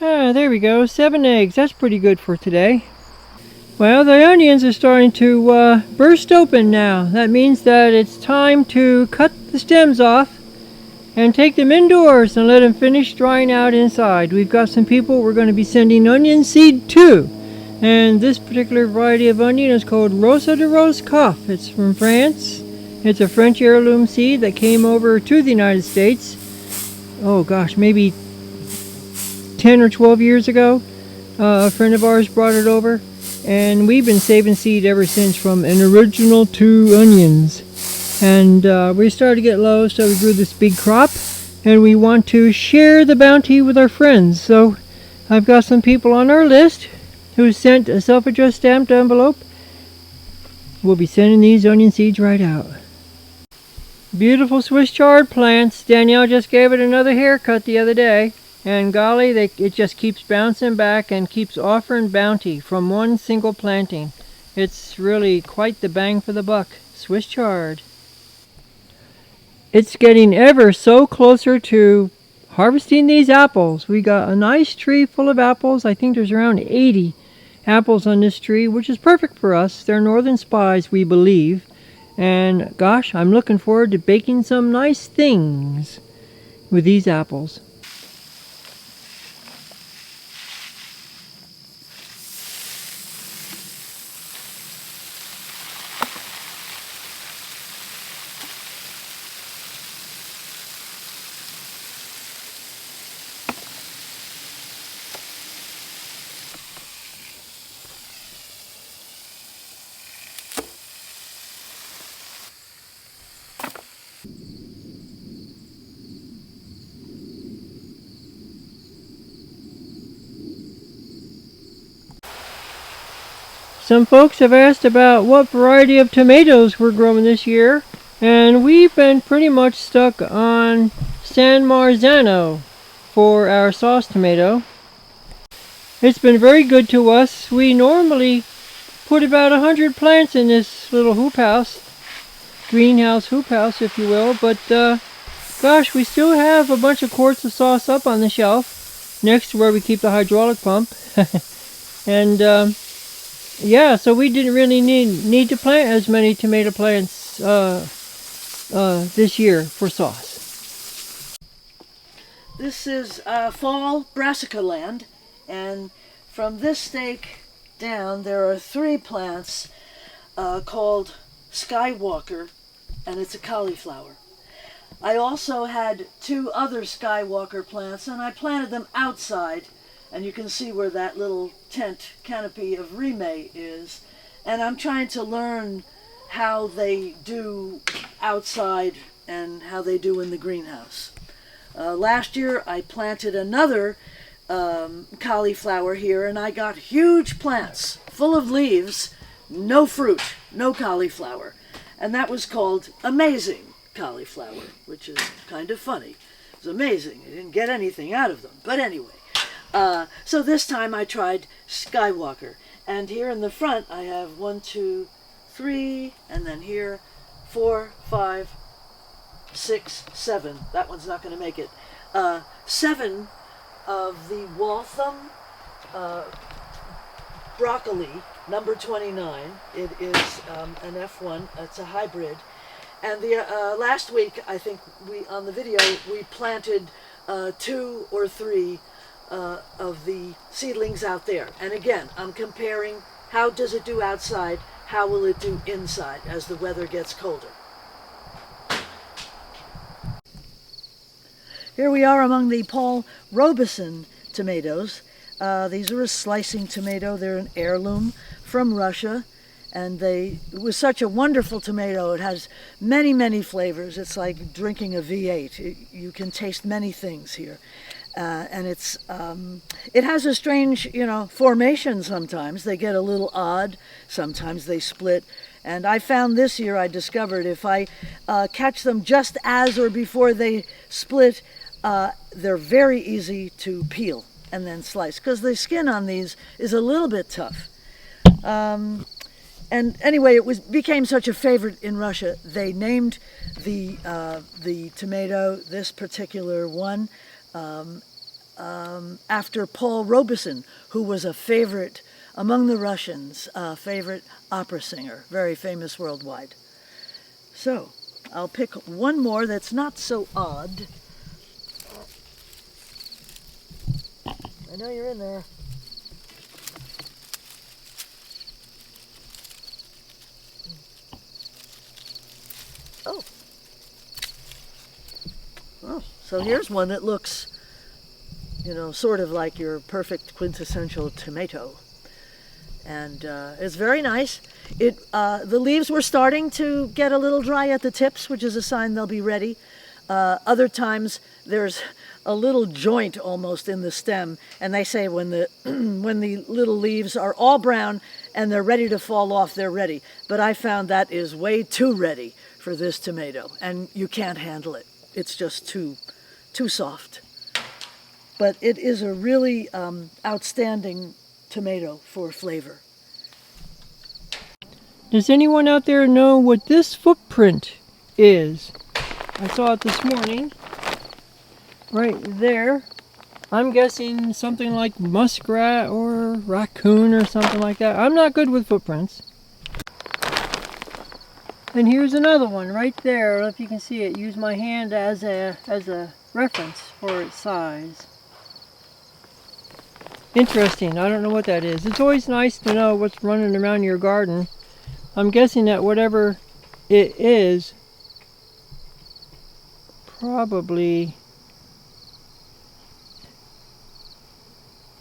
Ah, there we go. 7 eggs. That's pretty good for today. Well, the onions are starting to burst open now. That means that it's time to cut the stems off and take them indoors and let them finish drying out inside. We've got some people we're going to be sending onion seed to. And this particular variety of onion is called Rosa de Rose Coff. It's from France. It's a French heirloom seed that came over to the United States. Oh gosh, maybe 10 or 12 years ago. A friend of ours brought it over. And we've been saving seed ever since, from an original to onions. And we started to get low, so we grew this big crop. And we want to share the bounty with our friends. So I've got some people on our list who sent a self-addressed stamped envelope. We'll be sending these onion seeds right out. Beautiful Swiss chard plants. Danielle just gave it another haircut the other day. And golly, it just keeps bouncing back and keeps offering bounty from one single planting. It's really quite the bang for the buck. Swiss chard. It's getting ever so closer to harvesting these apples. We got a nice tree full of apples. I think there's around 80 apples on this tree, which is perfect for us. They're northern spies, we believe. And gosh, I'm looking forward to baking some nice things with these apples. Some folks have asked about what variety of tomatoes we're growing this year, and we've been pretty much stuck on San Marzano for our sauce tomato. It's been very good to us. We normally put about 100 plants in this little hoop house, greenhouse hoop house if you will, but gosh, we still have a bunch of quarts of sauce up on the shelf next to where we keep the hydraulic pump. And yeah, so we didn't really need to plant as many tomato plants this year for sauce. This is fall brassica land, and from this stake down there are 3 plants called Skywalker, and it's a cauliflower. I also had 2 other Skywalker plants, and I planted them outside. And you can see where that little tent canopy of Rime is. And I'm trying to learn how they do outside and how they do in the greenhouse. Last year I planted another cauliflower here, and I got huge plants full of leaves, no fruit, no cauliflower. And that was called Amazing Cauliflower, which is kind of funny. It was amazing. I didn't get anything out of them. But anyway. So this time I tried Skywalker, and here in the front I have 1, 2, 3, and then here 4, 5, 6, 7. That one's not going to make it. 7 of the Waltham broccoli, number 29. It is an F1. It's a hybrid. And the last week, I think on the video we planted 2 or 3. Of the seedlings out there. And again, I'm comparing how does it do outside, how will it do inside as the weather gets colder. Here we are among the Paul Robeson tomatoes. These are a slicing tomato. They're an heirloom from Russia, and it was such a wonderful tomato. It has many, many flavors. It's like drinking a V8. You can taste many things here. And it has a strange, formation sometimes. They get a little odd. Sometimes they split. And I found this year, I discovered if I catch them just as or before they split, they're very easy to peel and then slice, because the skin on these is a little bit tough. And anyway, became such a favorite in Russia. They named the tomato, this particular one, after Paul Robeson, who was a favorite among the Russians, a favorite opera singer, very famous worldwide. So I'll pick one more that's not so odd. I know you're in there. Oh. Oh, so here's one that looks, sort of like your perfect quintessential tomato. And it's very nice. The leaves were starting to get a little dry at the tips, which is a sign they'll be ready. Other times there's a little joint almost in the stem, and they say when the when the little leaves are all brown and they're ready to fall off, they're ready. But I found that is way too ready for this tomato, and you can't handle it. It's just too soft. But it is a really outstanding tomato for flavor. Does anyone out there know what this footprint is? I saw it this morning. Right there. I'm guessing something like muskrat or raccoon or something like that. I'm not good with footprints. And here's another one right there. I don't know if you can see it. Use my hand as a reference for its size. Interesting. I don't know what that is. It's always nice to know what's running around your garden. I'm guessing that whatever it is probably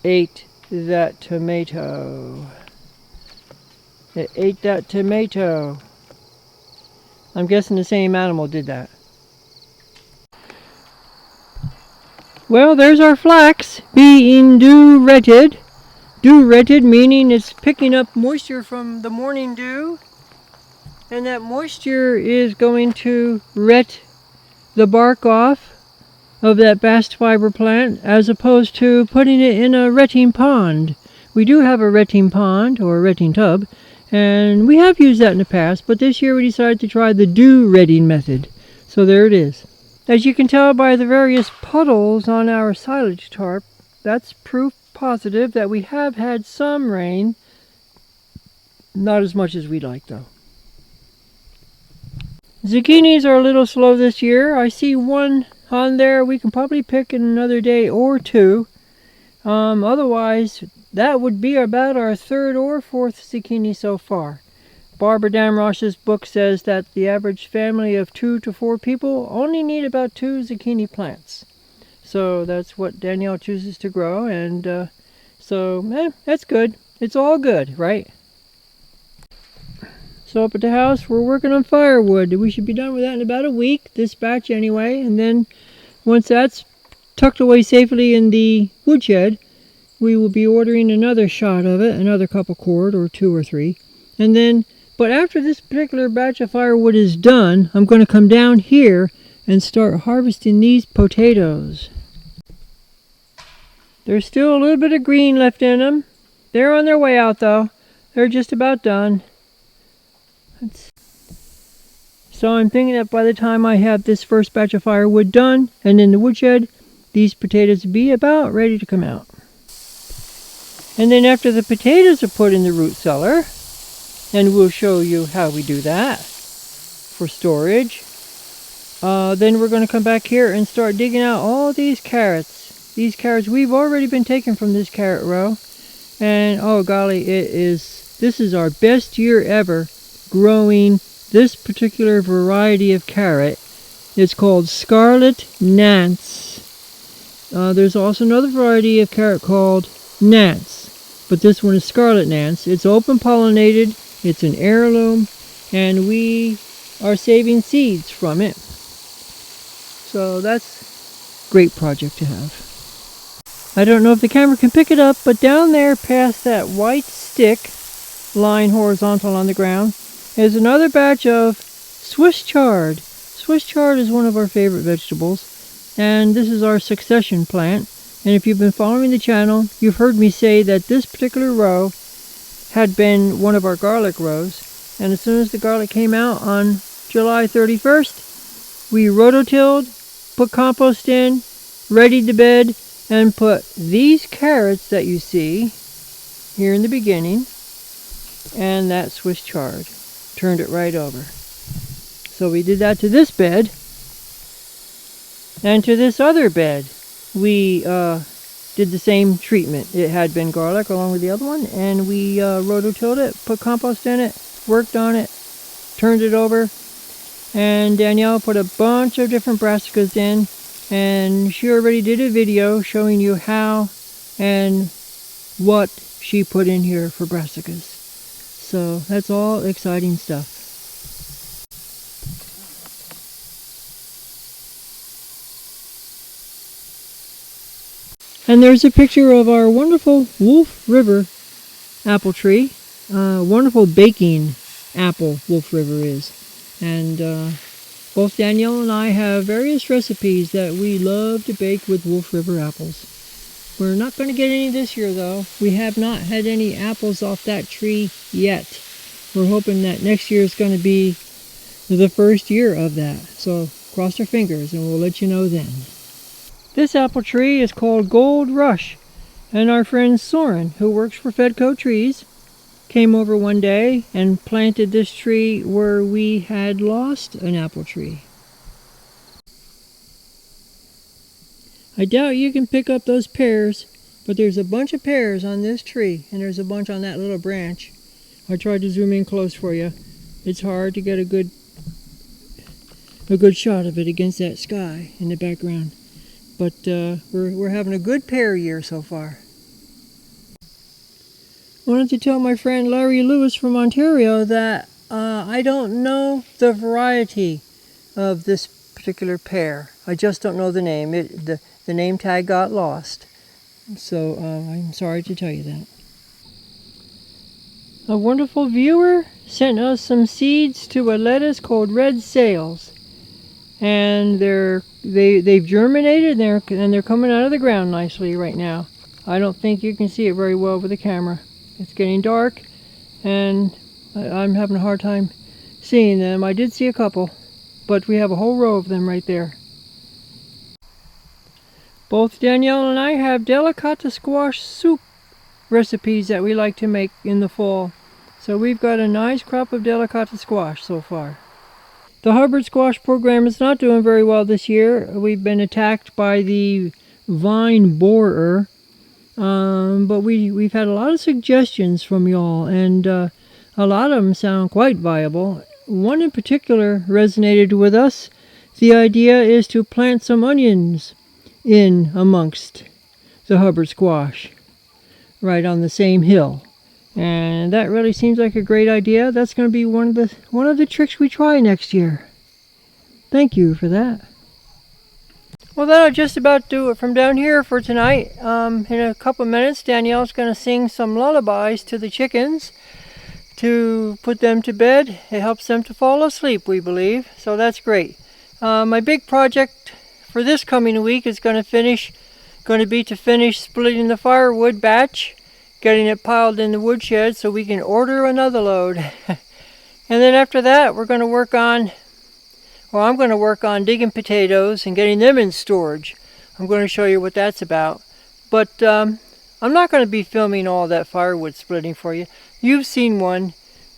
ate that tomato. It ate that tomato. I'm guessing the same animal did that. Well, there's our flax being dew-retted. Dew-retted meaning it's picking up moisture from the morning dew, and that moisture is going to ret the bark off of that bast fiber plant, as opposed to putting it in a retting pond. We do have a retting pond or a retting tub, and we have used that in the past, but this year we decided to try the dew-retting method. So there it is. As you can tell by the various puddles on our silage tarp, that's proof positive that we have had some rain. Not as much as we'd like, though. Zucchinis are a little slow this year. I see one on there we can probably pick in another day or two. Otherwise, that would be about our third or fourth zucchini so far. Barbara Damrosch's book says that the average family of 2 to 4 people only need about 2 zucchini plants. So that's what Danielle chooses to grow, and that's good. It's all good, right? So up at the house, we're working on firewood. We should be done with that in about a week, this batch anyway, and then once that's tucked away safely in the woodshed, we will be ordering another shot of it, another couple cord or 2 or 3, and then. But after this particular batch of firewood is done, I'm going to come down here and start harvesting these potatoes. There's still a little bit of green left in them. They're on their way out though. They're just about done. So I'm thinking that by the time I have this first batch of firewood done and in the woodshed, these potatoes will be about ready to come out. And then after the potatoes are put in the root cellar, and we'll show you how we do that for storage. Then we're going to come back here and start digging out all these carrots. These carrots we've already been taking from this carrot row. And oh golly, this is our best year ever growing this particular variety of carrot. It's called Scarlet Nance. There's also another variety of carrot called Nance, but this one is Scarlet Nance. It's open pollinated. It's an heirloom, and we are saving seeds from it. So that's a great project to have. I don't know if the camera can pick it up, but down there past that white stick lying horizontal on the ground is another batch of Swiss chard. Swiss chard is one of our favorite vegetables, and this is our succession plant. And if you've been following the channel, you've heard me say that this particular row had been one of our garlic rows, and as soon as the garlic came out on July 31st, we rototilled, put compost in, readied the bed, and put these carrots that you see here in the beginning and that Swiss chard. Turned it right over. So we did that to this bed. And to this other bed, we did the same treatment. It had been garlic along with the other one, and we rototilled it, put compost in it, worked on it, turned it over, and Danielle put a bunch of different brassicas in, and she already did a video showing you how and what she put in here for brassicas. So that's all exciting stuff. And there's a picture of our wonderful Wolf River apple tree. Wonderful baking apple Wolf River is. And both Danielle and I have various recipes that we love to bake with Wolf River apples. We're not going to get any this year though. We have not had any apples off that tree yet. We're hoping that next year is going to be the first year of that. So cross our fingers and we'll let you know then. This apple tree is called Gold Rush, and our friend Soren, who works for Fedco Trees, came over one day and planted this tree where we had lost an apple tree. I doubt you can pick up those pears, but there's a bunch of pears on this tree, and there's a bunch on that little branch. I tried to zoom in close for you. It's hard to get a good shot of it against that sky in the background. But we're having a good pear year so far. I wanted to tell my friend Larry Lewis from Ontario that I don't know the variety of this particular pear. I just don't know the name. The name tag got lost. So I'm sorry to tell you that. A wonderful viewer sent us some seeds to a lettuce called Red Sails. And they've germinated and they're coming out of the ground nicely right now. I don't think you can see it very well with the camera. It's getting dark and I'm having a hard time seeing them. I did see a couple, but we have a whole row of them right there. Both Danielle and I have delicata squash soup recipes that we like to make in the fall. So we've got a nice crop of delicata squash so far. The Hubbard squash program is not doing very well this year. We've been attacked by the vine borer, but we've had a lot of suggestions from y'all, and a lot of them sound quite viable. One in particular resonated with us. The idea is to plant some onions in amongst the Hubbard squash, right on the same hill. And that really seems like a great idea. That's going to be one of the tricks we try next year. Thank you for that. Well, that'll just about do it from down here for tonight. In a couple of minutes, Danielle's going to sing some lullabies to the chickens to put them to bed. It helps them to fall asleep, we believe. So that's great. My big project for this coming week is going to be to finish splitting the firewood batch, getting it piled in the woodshed so we can order another load. And then after that, I'm going to work on digging potatoes and getting them in storage. I'm going to show you what that's about. But I'm not going to be filming all that firewood splitting for you. You've seen one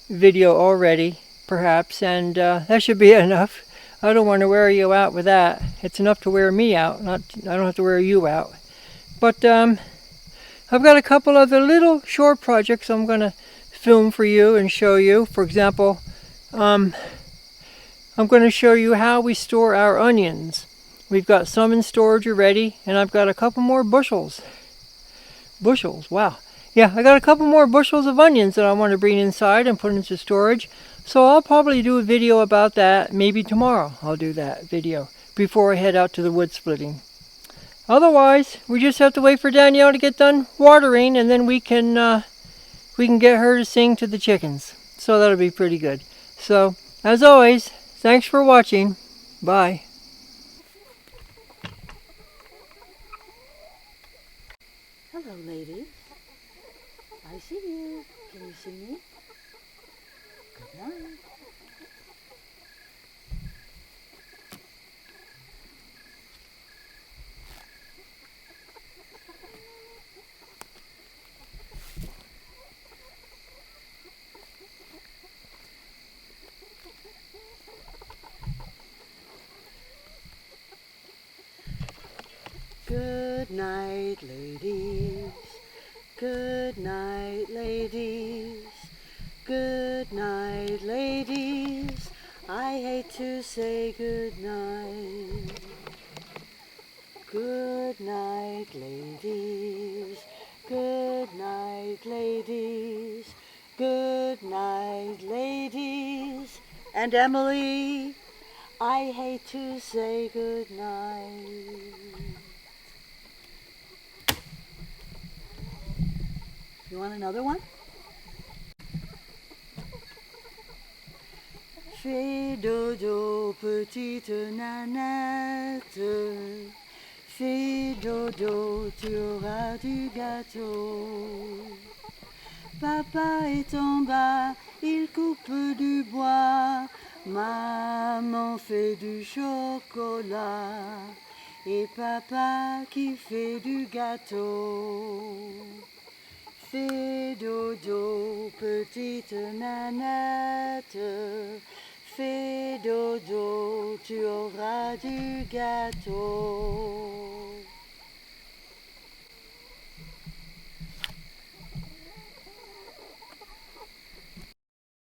video already, perhaps, and that should be enough. I don't want to wear you out with that. It's enough to wear me out. I don't have to wear you out. But I've got a couple other little short projects I'm going to film for you and show you. For example, I'm going to show you how we store our onions. We've got some in storage already, and I've got a couple more bushels. Bushels, wow. Yeah, I got a couple more bushels of onions that I want to bring inside and put into storage. So I'll probably do a video about that. Maybe tomorrow I'll do that video before I head out to the wood splitting. Otherwise, we just have to wait for Danielle to get done watering, and then we can get her to sing to the chickens. So that'll be pretty good. So, as always, thanks for watching. Bye. Hello, ladies. I see you. Can you see me? Good night. Good night, ladies. Good night, ladies. Good night, ladies. I hate to say good night. Good night, ladies. Good night, ladies. Good night, ladies. And Emily, I hate to say good night. You want another one? Fais dodo, petite nanette. Fais dodo, tu auras du gâteau. Papa est en bas, il coupe du bois. Maman fait du chocolat. Et papa qui fait du gâteau. Fais dodo, petite nanette. Fais dodo, tu auras du gâteau.